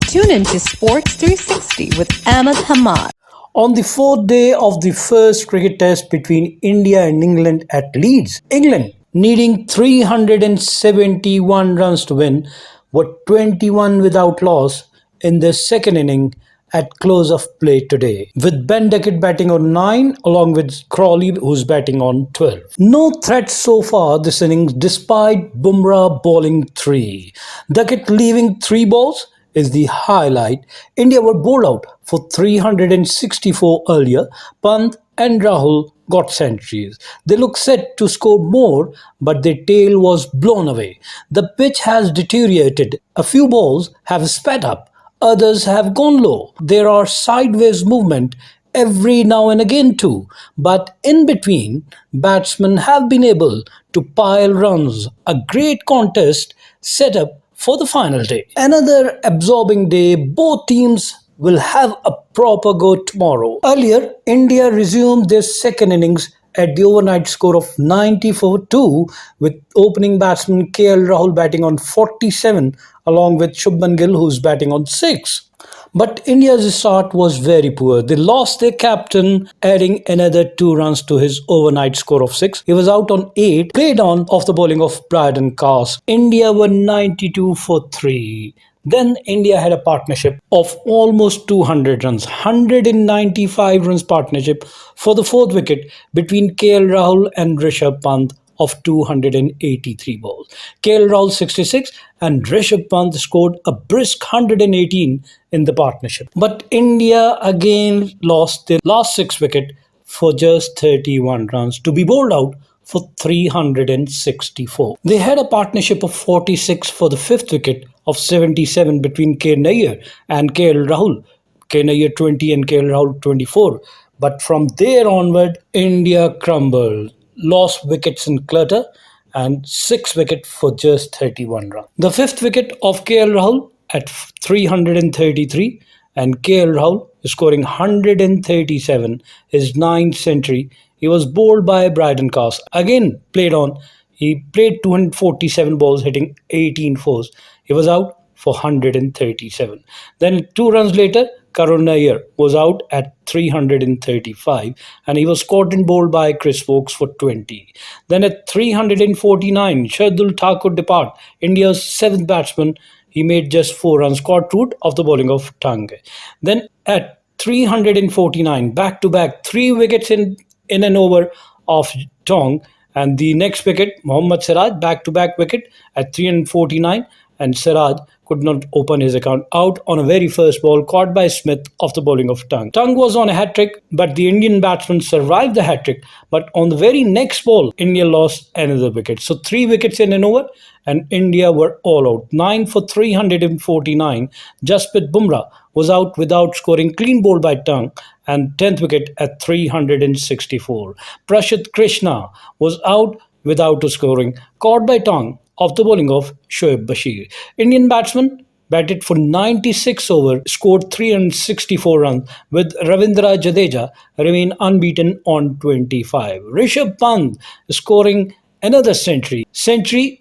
Tune into Sports 360 with Ahmed Hamad. On the fourth day of the first cricket test between India and England at Leeds, England, needing 371 runs to win, were 21 without loss in their second inning at close of play today, with Ben Duckett batting on 9 along with Crawley who's batting on 12. No threat so far this innings despite Bumrah bowling 3. Duckett leaving 3 balls is the highlight. India were bowled out for 364 earlier. Pant and Rahul got centuries. They looked set to score more, but their tail was blown away. The pitch has deteriorated. A few balls have sped up, others have gone low. There are sideways movement every now and again too, but in between, batsmen have been able to pile runs. A great contest set up for the final day. Another absorbing day, both teams will have a proper go tomorrow. Earlier, India resumed their second innings at the overnight score of 94-2 with opening batsman KL Rahul batting on 47 along with Shubman Gill who's batting on 6. But India's start was very poor. They lost their captain, adding another 2 runs to his overnight score of 6. He was out on 8, played on off the bowling of Bryden Cast. India were 92 for 3. Then India had a partnership of almost 200 runs, 195 runs partnership for the fourth wicket between KL Rahul and Rishabh Pant of 283 balls. KL Rahul 66 and Rishabh Pant scored a brisk 118 in the partnership. But India again lost their last 6 wickets for just 31 runs to be bowled out for 364. They had a partnership of 46 for the 5th wicket of 77 between K. Nair and KL Rahul. K. Nair 20 and KL Rahul 24. But from there onward, India crumbled. Lost wickets in clutter and 6 wickets for just 31 runs. The 5th wicket of KL Rahul at 333 and KL Rahul scoring 137, his 9th century. He was bowled by Bryden Cast. Again played on. He played 247 balls hitting 18 fours. He was out for 137. Then 2 runs later, Karun Nair was out at 335 and he was caught and bowled by Chris Wokes for 20. Then at 349, Shardul Thakur depart, India's 7th batsman. He made just 4 runs, caught root of the bowling of Tange. Then at 349, back-to-back 3 wickets in an over of Tong. And the next wicket, Mohammad Siraj, back-to-back wicket at 349 and Siraj could not open his account, out on a very first ball caught by Smith off the bowling of Tung. Tung was on a hat-trick, but the Indian batsman survived the hat-trick. But on the very next ball, India lost another wicket. So 3 wickets in an over and India were all out. 9 for 349. Jasprit Bumrah was out without scoring, clean bowled by Tung, and 10th wicket at 364. Prashit Krishna was out without scoring, caught by Tung of the bowling of Shoaib Bashir. Indian batsman batted for 96 overs, scored 364 runs, with Ravindra Jadeja remain unbeaten on 25. Rishabh Pant scoring another century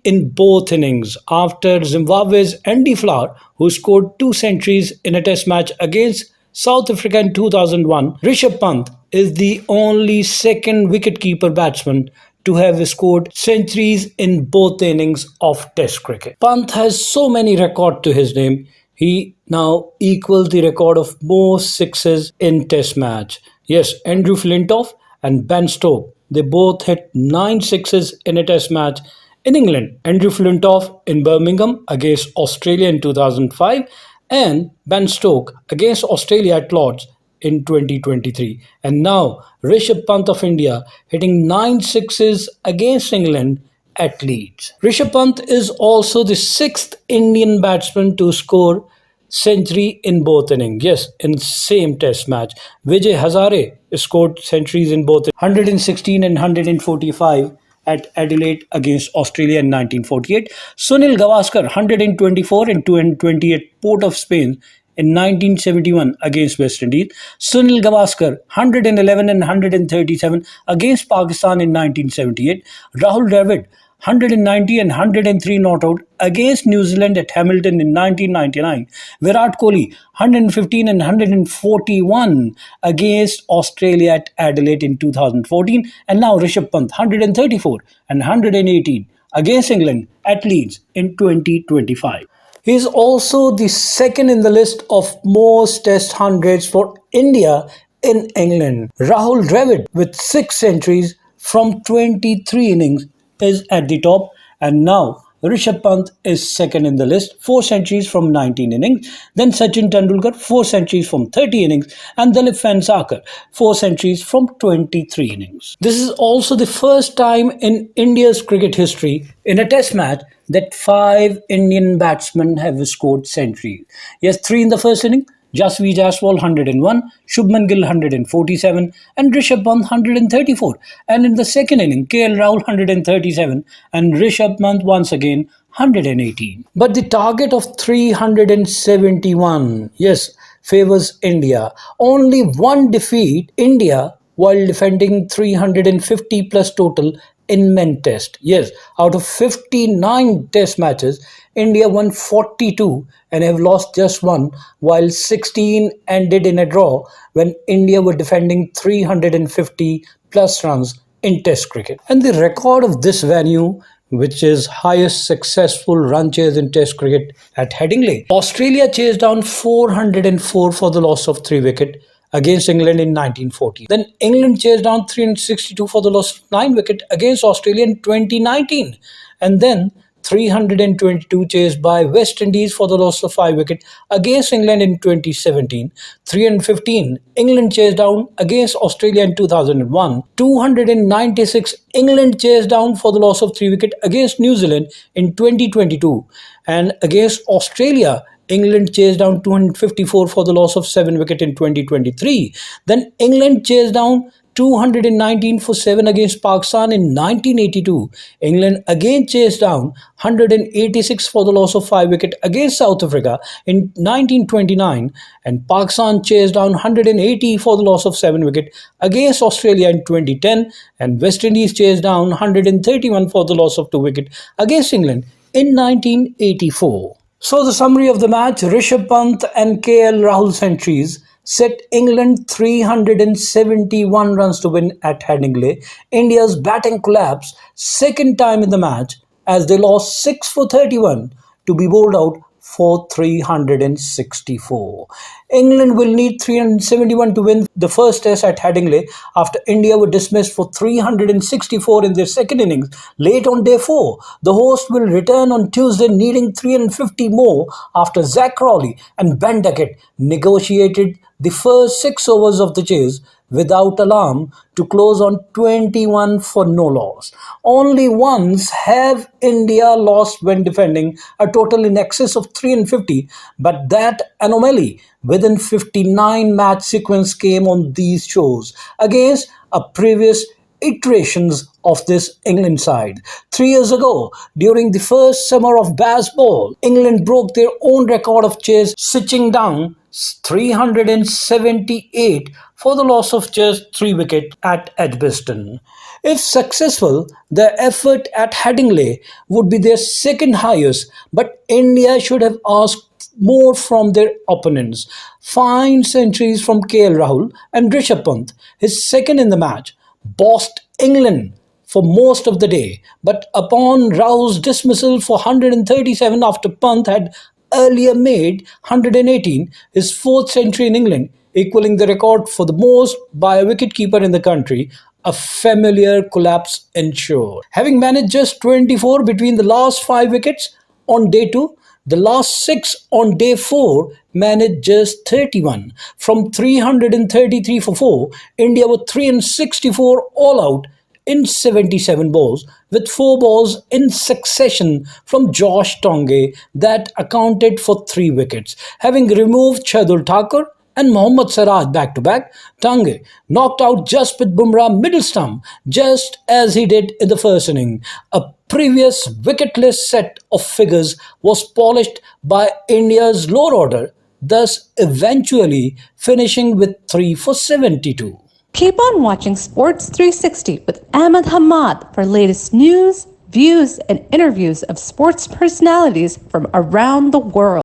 in both innings after Zimbabwe's Andy Flower, who scored 2 centuries in a test match against South Africa in 2001. Rishabh Pant is the only second wicketkeeper batsman to have scored centuries in both innings of Test cricket. Pant has so many records to his name. He now equals the record of most sixes in Test match. Yes, Andrew Flintoff and Ben Stokes, they both hit 9 sixes in a Test match in England. Andrew Flintoff in Birmingham against Australia in 2005 and Ben Stokes against Australia at Lord's in 2023. And now Rishabh Pant of India hitting 9 sixes against England at Leeds. Rishabh Pant is also the 6th Indian batsman to score century in both innings. Yes, in same test match. Vijay Hazare scored centuries in both 116 and 145 at Adelaide against Australia in 1948. Sunil Gavaskar 124 and 220 at Port of Spain in 1971 against West Indies. Sunil Gavaskar 111 and 137 against Pakistan in 1978. Rahul Dravid 190 and 103 not out against New Zealand at Hamilton in 1999. Virat Kohli 115 and 141 against Australia at Adelaide in 2014, and now Rishabh Pant 134 and 118 against England at Leeds in 2025. He is also the second in the list of most Test hundreds for India in England. Rahul Dravid with 6 centuries from 23 innings is at the top, and now Rishabh Pant is second in the list, 4 centuries from 19 innings. Then Sachin Tendulkar, 4 centuries from 30 innings, and Dilip Vansakar, 4 centuries from 23 innings. This is also the first time in India's cricket history in a test match that 5 Indian batsmen have scored centuries. Yes, 3 in the first inning, Jasvi Jaiswal 101, Shubman Gill 147, and Rishabh Pant 134. And in the second inning, KL Rahul 137 and Rishabh Pant once again 118. But the target of 371, yes, favors India. Only one defeat, India, while defending 350 plus total in men test. Yes, out of 59 test matches, India won 42 and have lost just one, while 16 ended in a draw when India were defending 350 plus runs in test cricket. And the record of this venue, which is highest successful run chase in test cricket at Headingley. Australia chased down 404 for the loss of 3 wickets against England in 1940. Then England chased down 362 for the loss of 9 wickets against Australia in 2019. And then 322 chased by West Indies for the loss of 5 wickets against England in 2017. 315 England chased down against Australia in 2001. 296 England chased down for the loss of 3 wickets against New Zealand in 2022. And against Australia, England chased down 254 for the loss of 7 wickets in 2023. Then England chased down 219 for 7 against Pakistan in 1982. England again chased down 186 for the loss of 5 wickets against South Africa in 1929, and Pakistan chased down 180 for the loss of 7 wickets against Australia in 2010, and West Indies chased down 131 for the loss of 2 wickets against England in 1984. So the summary of the match: Rishabh Pant and KL Rahul centuries set England 371 runs to win at Headingley. India's batting collapsed second time in the match as they lost 6 for 31 to be bowled out for 364. England will need 371 to win the first test at Headingley after India were dismissed for 364 in their second innings late on day 4. The host will return on Tuesday needing 350 more after Crawley and Ben Duckett negotiated the first 6 overs of the chase without alarm to close on 21 for no loss. Only once have India lost when defending a total in excess of 350, but that anomaly within 59 match sequence came on these shows against a previous iterations of this England side. 3 years ago, during the first summer of Baz ball, England broke their own record of chase, sitching down 378 for the loss of just 3 wickets at Edgbaston. If successful, their effort at Headingley would be their second highest, but India should have asked more from their opponents. Fine centuries from KL Rahul and Rishabh Pant, his second in the match, bossed England for most of the day, but upon Rahul's dismissal for 137 after Pant had earlier made 118, his 4th century in England, equaling the record for the most by a wicketkeeper in the country, a familiar collapse ensured. Having managed just 24 between the last 5 wickets on day 2, the last 6 on day 4 managed just 31. From 333 for 4, India were 364 all out in 77 balls, with 4 balls in succession from Josh Tonge that accounted for 3 wickets. Having removed Shardul Thakur and Mohammad Siraj back-to-back, Tonge knocked out Jasprit Bumrah middle stump just as he did in the first inning. A previous wicketless set of figures was polished by India's lower order, thus eventually finishing with 3 for 72. Keep on watching Sports 360 with Ahmed Hamad for latest news, views and interviews of sports personalities from around the world.